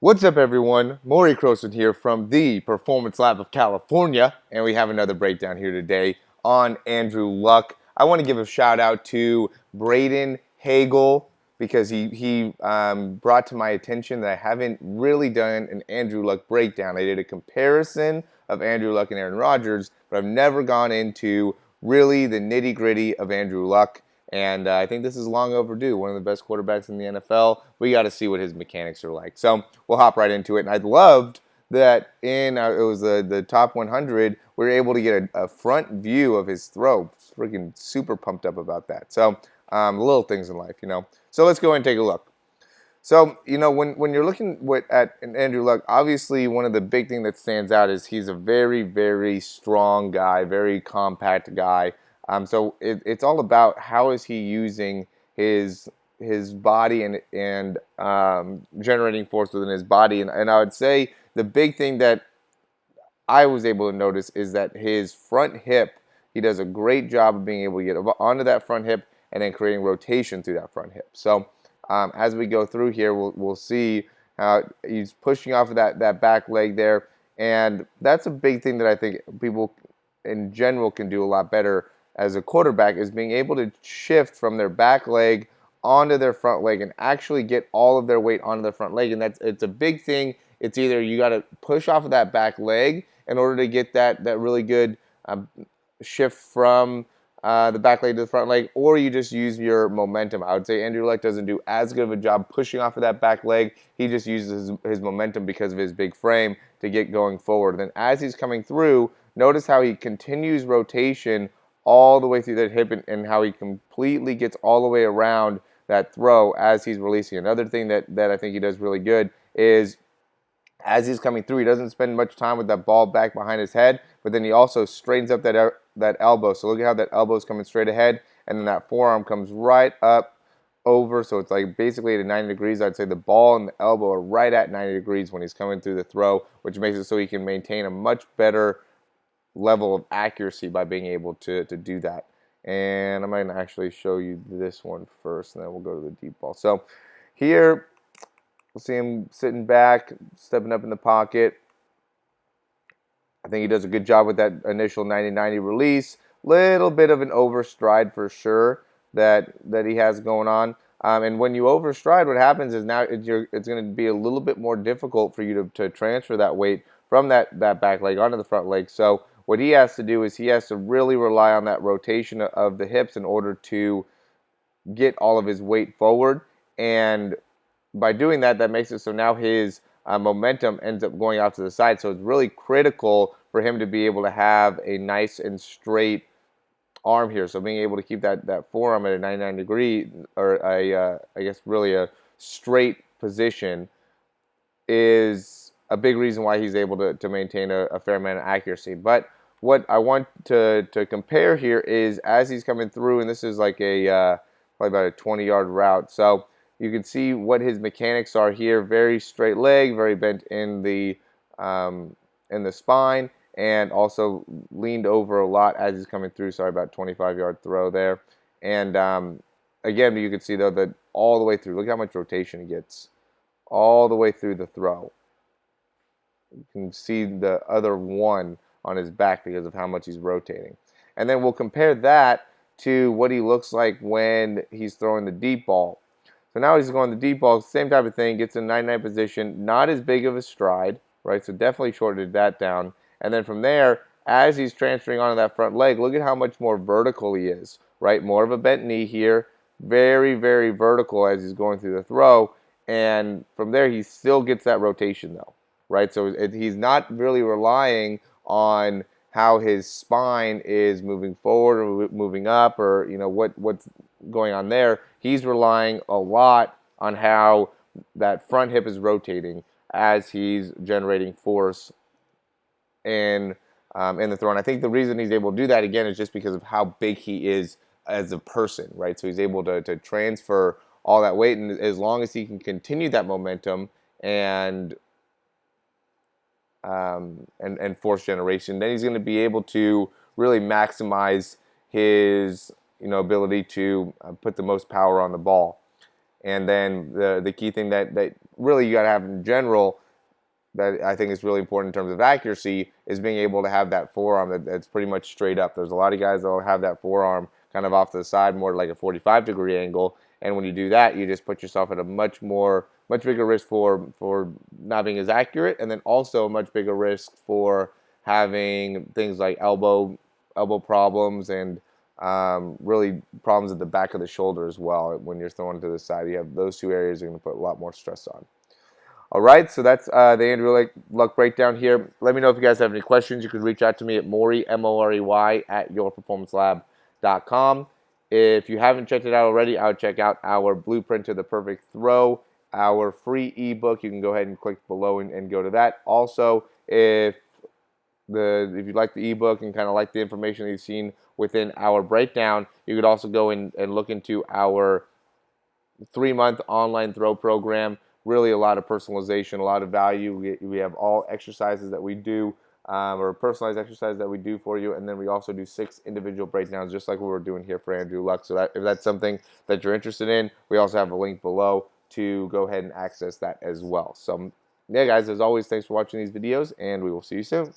What's up, everyone? Morey Croson here from the Performance Lab of California, and we have another breakdown here today on Andrew Luck. I want to give a shout out to Braden Hagel because he brought to my attention that I haven't really done an Andrew Luck breakdown. I did a comparison of Andrew Luck and Aaron Rodgers, but I've never gone into really the nitty gritty of Andrew Luck. And I think this is long overdue. One of the best quarterbacks in the NFL. We got to see what his mechanics are like. So we'll hop right into it. And I loved that it was the top 100. We were able to get a front view of his throw. Freaking super pumped up about that. So little things in life. So let's go and take a look. So, when you're looking at Andrew Luck, obviously one of the big things that stands out is he's a very, very strong guy, very compact guy. So it's all about how is he using his body and generating force within his body. And I would say the big thing that I was able to notice is that his front hip, he does a great job of being able to get onto that front hip and then creating rotation through that front hip. So as we go through here, we'll see how he's pushing off of that back leg there. And that's a big thing that I think people in general can do a lot better as a quarterback is being able to shift from their back leg onto their front leg and actually get all of their weight onto their front leg. And it's a big thing. It's either you got to push off of that back leg in order to get that really good shift from the back leg to the front leg, or you just use your momentum. I would say Andrew Luck doesn't do as good of a job pushing off of that back leg. He just uses his momentum because of his big frame to get going forward. Then as he's coming through, notice how he continues rotation all the way through that hip and how he completely gets all the way around that throw as he's releasing. Another thing that I think he does really good is as he's coming through, he doesn't spend much time with that ball back behind his head, but then he also straightens up that elbow. So look at how that elbow is coming straight ahead, and then that forearm comes right up over. So it's like basically at 90 degrees. I'd say the ball and the elbow are right at 90 degrees when he's coming through the throw, which makes it so he can maintain a much better level of accuracy by being able to do that. And I'm going to actually show you this one first, and then we'll go to the deep ball. So here, we'll see him sitting back, stepping up in the pocket. I think he does a good job with that initial 90-90 release. Little bit of an overstride for sure that he has going on. And when you overstride, what happens is now it's going to be a little bit more difficult for you to transfer that weight from that back leg onto the front leg. So what he has to do is he has to really rely on that rotation of the hips in order to get all of his weight forward. And by doing that, that makes it so now his momentum ends up going out to the side. So it's really critical for him to be able to have a nice and straight arm here. So being able to keep that forearm at a 99 degree, or I guess really a straight position, is a big reason why he's able to maintain a fair amount of accuracy. But what I want to compare here is as he's coming through, and this is like probably about a 20-yard route. So you can see what his mechanics are here. Very straight leg, very bent in the spine, and also leaned over a lot as he's coming through. Sorry, about 25-yard throw there. And again, you can see though that all the way through. Look how much rotation he gets all the way through the throw. You can see the other one on his back because of how much he's rotating. And then we'll compare that to what he looks like when he's throwing the deep ball. So now he's going the deep ball, same type of thing, gets in 99 position, not as big of a stride, right? So definitely shorted that down. And then from there, as he's transferring onto that front leg, look at how much more vertical he is, right? More of a bent knee here, very, very vertical as he's going through the throw. And from there, he still gets that rotation though, right? So he's not really relying on how his spine is moving forward or moving up, or what's going on there. He's relying a lot on how that front hip is rotating as he's generating force in the throw. And I think the reason he's able to do that again is just because of how big he is as a person, right? So he's able to transfer all that weight, and as long as he can continue that momentum and force generation, then he's going to be able to really maximize his ability to put the most power on the ball. And then the key thing that really you got to have in general that I think is really important in terms of accuracy is being able to have that forearm that's pretty much straight up. There's a lot of guys that will have that forearm kind of off to the side, more like a 45-degree angle, and when you do that, you just put yourself at a much bigger risk for not being as accurate, and then also a much bigger risk for having things like elbow problems and really problems at the back of the shoulder as well. When you're throwing to the side, you have those two areas you're going to put a lot more stress on. All right, so that's the Andrew Luck breakdown here. Let me know if you guys have any questions. You can reach out to me at Morey, M-O-R-E-Y, at yourperformancelab.com. If you haven't checked it out already, I would check out our Blueprint to the Perfect Throw, our free ebook. You can go ahead and click below and go to that. Also, if you like the ebook and kind of like the information that you've seen within our breakdown, you could also go in and look into our 3-month online throw program. Really a lot of personalization, a lot of value. We have all exercises that we do, or personalized exercises that we do for you, and then we also do 6 individual breakdowns, just like we were doing here for Andrew Luck. So if that's something that you're interested in, we also have a link below to go ahead and access that as well. So yeah, guys, as always, thanks for watching these videos, and we will see you soon.